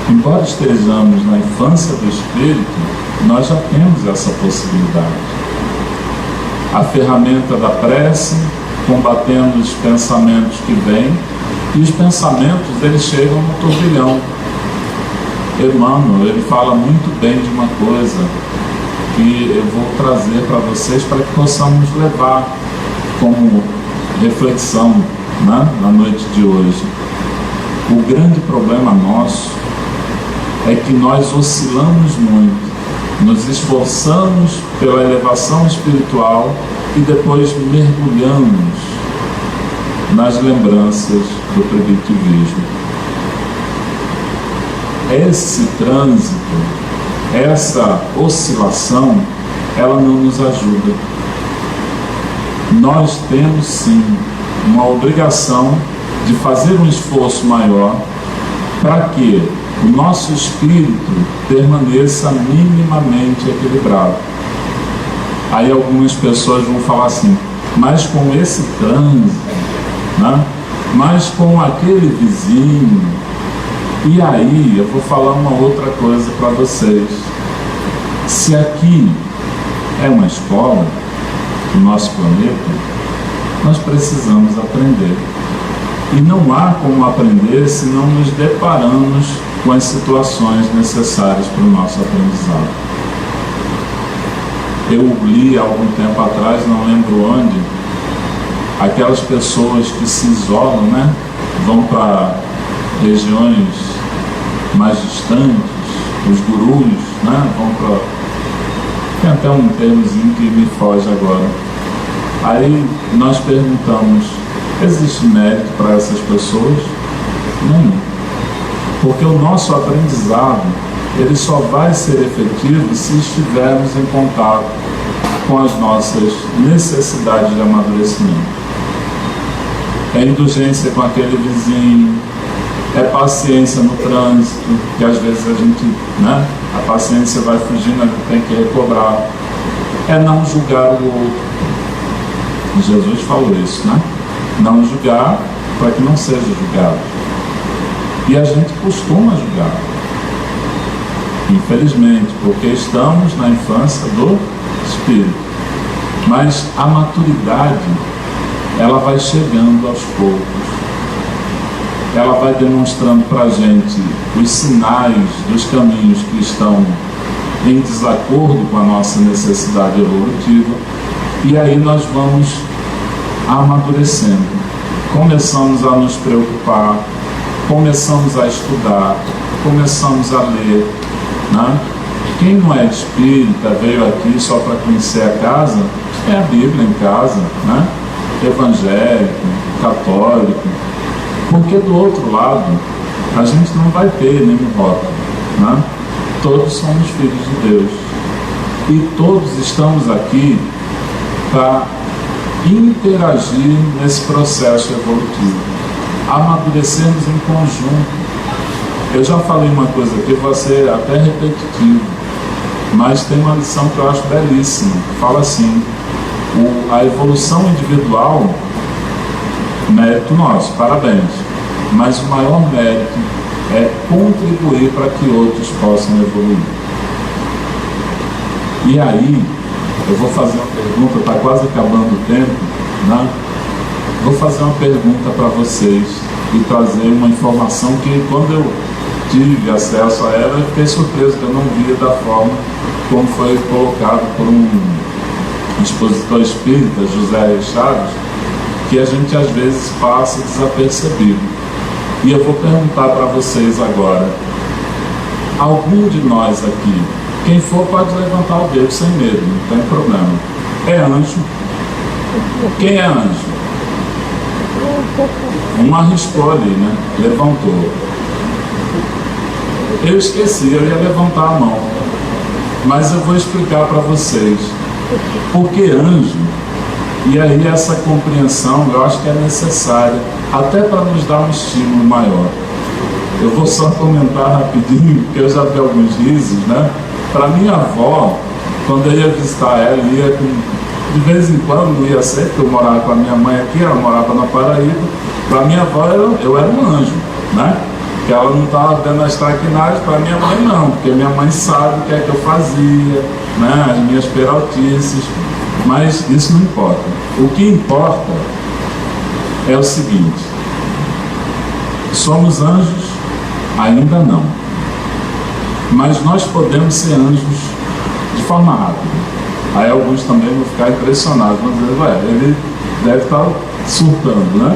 S3: Embora estejamos na infância do Espírito, nós já temos essa possibilidade. A ferramenta da prece, combatendo os pensamentos que vêm, e os pensamentos, eles chegam no turbilhão. Emmanuel, ele fala muito bem de uma coisa que eu vou trazer para vocês para que possamos levar como reflexão, né, na noite de hoje. O grande problema nosso é que nós oscilamos muito, nos esforçamos pela elevação espiritual e depois mergulhamos nas lembranças do primitivismo. Esse trânsito, essa oscilação, ela não nos ajuda. Nós temos sim uma obrigação de fazer um esforço maior para que o nosso espírito permaneça minimamente equilibrado. Aí algumas pessoas vão falar assim, mas com esse trânsito, né? Mas com aquele vizinho. E aí eu vou falar uma outra coisa para vocês. Se aqui é uma escola, o nosso planeta, nós precisamos aprender. E não há como aprender se não nos deparamos com as situações necessárias para o nosso aprendizado. Eu li há algum tempo atrás, não lembro onde, aquelas pessoas que se isolam, né? Vão para regiões mais distantes, os gurus, né? Vão para... Tem até um termozinho que me foge agora. Aí nós perguntamos, existe mérito para essas pessoas? Não. Porque o nosso aprendizado, ele só vai ser efetivo se estivermos em contato com as nossas necessidades de amadurecimento. É indulgência com aquele vizinho, é paciência no trânsito, que às vezes a gente, né, a paciência vai fugindo, a gente tem que recobrar. É não julgar o outro. Jesus falou isso, né? Não julgar para que não seja julgado. E a gente costuma julgar, infelizmente, porque estamos na infância do Espírito. Mas a maturidade, ela vai chegando aos poucos. Ela vai demonstrando para a gente os sinais dos caminhos que estão em desacordo com a nossa necessidade evolutiva, e aí nós vamos amadurecendo. Começamos a nos preocupar, começamos a estudar, começamos a ler, né? Quem não é espírita, veio aqui só para conhecer a casa, é a Bíblia em casa, né? Evangélico, católico, porque do outro lado a gente não vai ter nenhum rótulo, né? Todos somos filhos de Deus e todos estamos aqui para interagir nesse processo evolutivo, amadurecermos em conjunto. Eu já falei uma coisa aqui, vai ser até repetitivo, mas tem uma lição que eu acho belíssima. Fala assim, a evolução individual, mérito nosso, parabéns, mas o maior mérito é contribuir para que outros possam evoluir. E aí, eu vou fazer uma pergunta, está quase acabando o tempo, né? Vou fazer uma pergunta para vocês e trazer uma informação que, quando eu tive acesso a ela, eu fiquei surpreso, que eu não via da forma como foi colocado por um expositor espírita, José Chaves, que a gente às vezes passa desapercebido. E eu vou perguntar para vocês agora, algum de nós aqui, quem for pode levantar o dedo sem medo, não tem problema. É anjo? Quem é anjo? Um arriscou ali, né? Levantou. Eu esqueci, eu ia levantar a mão. Mas eu vou explicar para vocês. Porque anjo, e aí essa compreensão eu acho que é necessária, até para nos dar um estímulo maior. Eu vou só comentar rapidinho, porque eu já vi alguns risos, né? Para minha avó, quando eu ia visitar ela, ia de vez em quando, não ia sempre, porque eu morava com a minha mãe aqui, ela morava na Paraíba. Para minha avó eu era um anjo, né? Que ela não estava dando as traquinagens, para minha mãe não, porque minha mãe sabe o que é que eu fazia, né? As minhas peraltices, mas isso não importa. O que importa é o seguinte: somos anjos? Ainda não. Mas nós podemos ser anjos de forma rápida. Aí alguns também vão ficar impressionados, vão dizer, ué, ele deve estar surtando, né?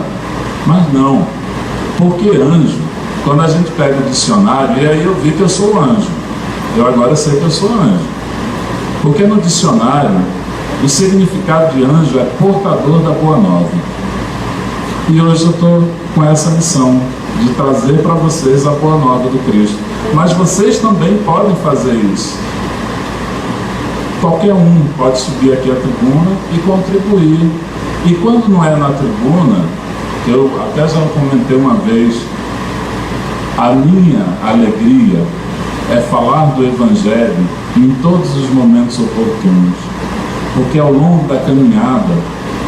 S3: Mas não. Porque anjo, quando a gente pega o dicionário, e aí eu vi que eu sou anjo. Eu agora sei que eu sou anjo. Porque no dicionário, o significado de anjo é portador da boa nova. E hoje eu estou com essa missão de trazer para vocês a boa nova do Cristo. Mas vocês também podem fazer isso. Qualquer um pode subir aqui à tribuna e contribuir. E quando não é na tribuna, eu até já comentei uma vez, a minha alegria é falar do Evangelho em todos os momentos oportunos. Porque ao longo da caminhada,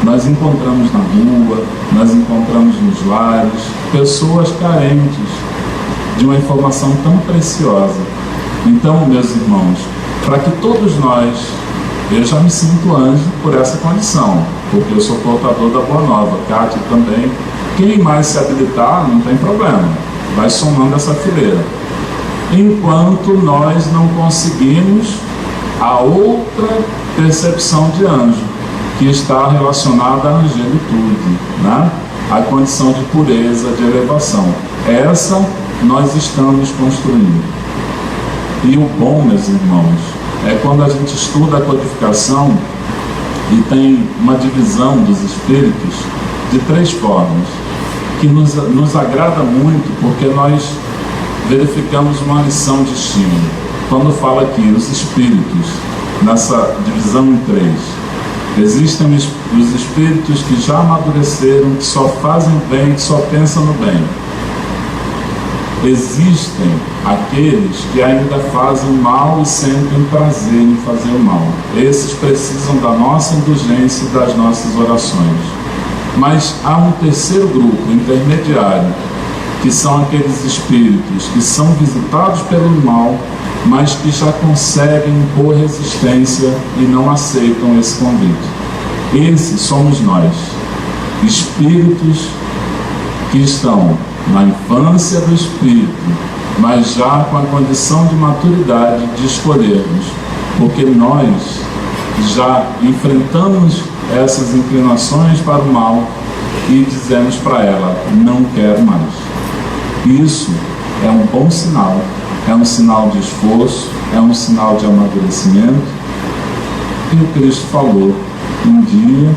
S3: nós encontramos na rua, nós encontramos nos lares, pessoas carentes de uma informação tão preciosa. Então, meus irmãos, para que todos nós, eu já me sinto anjo por essa condição, porque eu sou portador da boa nova, Cátia também. Quem mais se habilitar, não tem problema, vai somando essa fileira. Enquanto nós não conseguimos a outra percepção de anjo, que está relacionada à angelitude, né? A condição de pureza, de elevação. Essa nós estamos construindo. E o bom, meus irmãos, é quando a gente estuda a codificação e tem uma divisão dos espíritos de 3 formas, que nos agrada muito, porque nós verificamos uma lição de estímulo. Quando fala aqui os espíritos, nessa divisão em 3, existem os espíritos que já amadureceram, que só fazem bem, que só pensam no bem. Existem aqueles que ainda fazem mal e sentem prazer em fazer o mal. Esses precisam da nossa indulgência e das nossas orações. Mas há um terceiro grupo, intermediário, que são aqueles espíritos que são visitados pelo mal, mas que já conseguem impor resistência e não aceitam esse convite. Esses somos nós, espíritos que estão na infância do espírito, mas já com a condição de maturidade de escolhermos, porque nós já enfrentamos essas inclinações para o mal e dizemos para ela, não quero mais. Isso é um bom sinal, é um sinal de esforço, é um sinal de amadurecimento. E o Cristo falou, um dia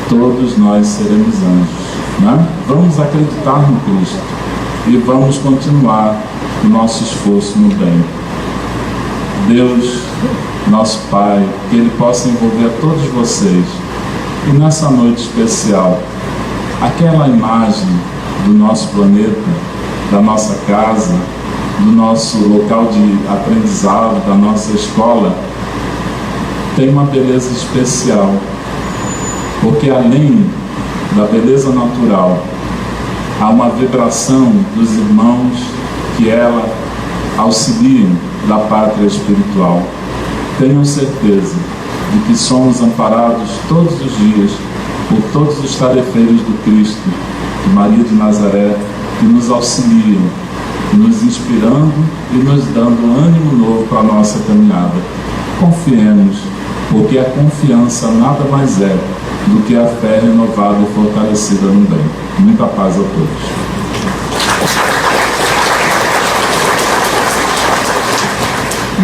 S3: todos nós seremos anjos, né? Vamos acreditar no Cristo e vamos continuar o nosso esforço no bem. Deus, nosso Pai, que Ele possa envolver a todos vocês. E nessa noite especial, aquela imagem do nosso planeta, da nossa casa, do nosso local de aprendizado, da nossa escola, tem uma beleza especial, porque além da beleza natural, há uma vibração dos irmãos que ela auxiliam da pátria espiritual. Tenham certeza de que somos amparados todos os dias por todos os tarefeiros do Cristo, de Maria de Nazaré, que nos auxiliam, nos inspirando e nos dando ânimo novo para a nossa caminhada. Confiemos, porque a confiança nada mais é do que a fé renovada e fortalecida no bem. Muita paz a todos.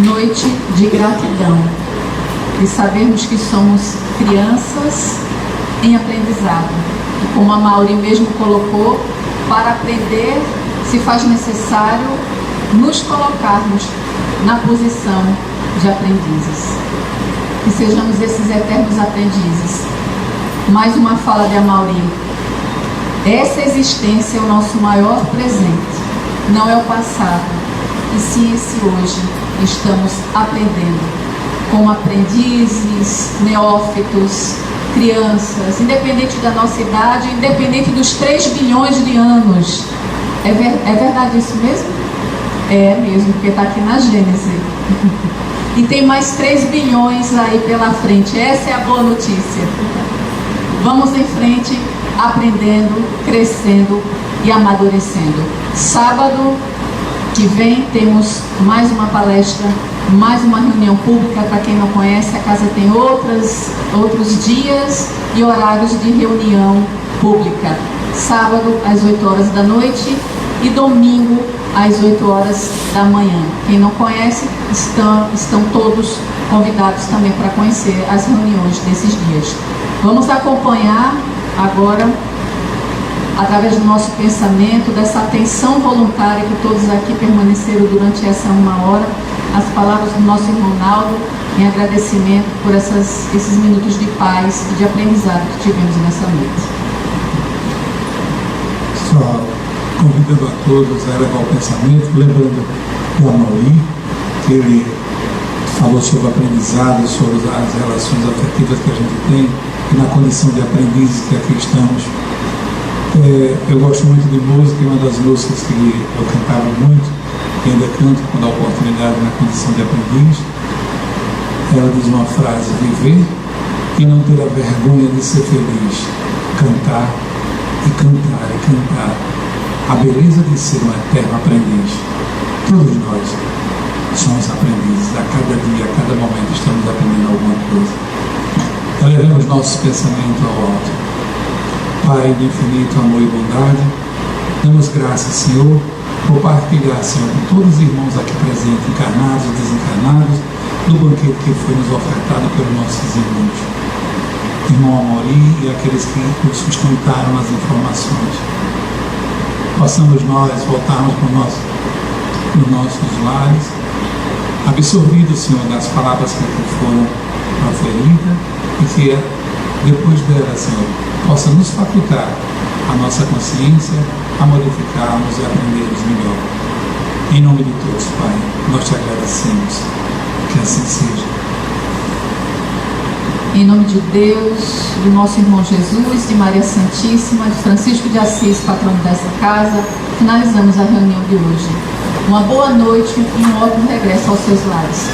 S1: Noite de gratidão e sabermos que somos crianças em aprendizado. E como a Mauri mesmo colocou, para aprender se faz necessário nos colocarmos na posição de aprendizes. Que sejamos esses eternos aprendizes. Mais uma fala de Amaury. Essa existência é o nosso maior presente. Não é o passado, e sim esse hoje. Estamos aprendendo. Como aprendizes, neófitos, crianças, independente da nossa idade, independente dos 3 bilhões de anos. É verdade isso mesmo? É mesmo, porque está aqui na Gênesis. E tem mais 3 bilhões aí pela frente. Essa é a boa notícia. Vamos em frente, aprendendo, crescendo e amadurecendo. Sábado que vem temos mais uma palestra, mais uma reunião pública. Para quem não conhece, a casa tem outros dias e horários de reunião pública. Sábado às 8 horas da noite e domingo às 8 horas da manhã. Quem não conhece, estão todos convidados também para conhecer as reuniões desses dias. Vamos acompanhar agora, através do nosso pensamento, dessa atenção voluntária que todos aqui permaneceram durante essa 1 hora, as palavras do nosso irmão Naldo, em agradecimento por esses minutos de paz e de aprendizado que tivemos nessa noite.
S4: Só convidando a todos a elevar o pensamento, lembrando o Amaury, que ele falou sobre o aprendizado, sobre as relações afetivas que a gente tem, e na condição de aprendizes que aqui estamos. Eu gosto muito de música, e uma das músicas que eu cantava muito, e ainda canto quando há oportunidade na condição de aprendiz, ela diz uma frase: viver e não ter a vergonha de ser feliz, cantar e cantar e cantar, a beleza de ser um eterno aprendiz. Todos nós somos aprendizes, a cada dia, a cada momento estamos aprendendo alguma coisa. Elevemos nossos pensamentos ao alto. Pai de infinito amor e bondade, damos graças, Senhor, por partilhar, Senhor, com todos os irmãos aqui presentes, encarnados e desencarnados, do banquete que foi nos ofertado pelos nossos irmãos. Irmão Amaury e aqueles que nos sustentaram as informações. Possamos nós voltarmos para os nossos lares, absorvidos, Senhor, das palavras que aqui foram proferidas, e que depois delas, Senhor, possa nos facultar a nossa consciência a modificarmos e aprendermos melhor. Em nome de todos, Pai, nós te agradecemos. Que assim seja.
S1: Em nome de Deus, do nosso irmão Jesus, de Maria Santíssima, de Francisco de Assis, patrono dessa casa, finalizamos a reunião de hoje. Uma boa noite e um ótimo regresso aos seus lares.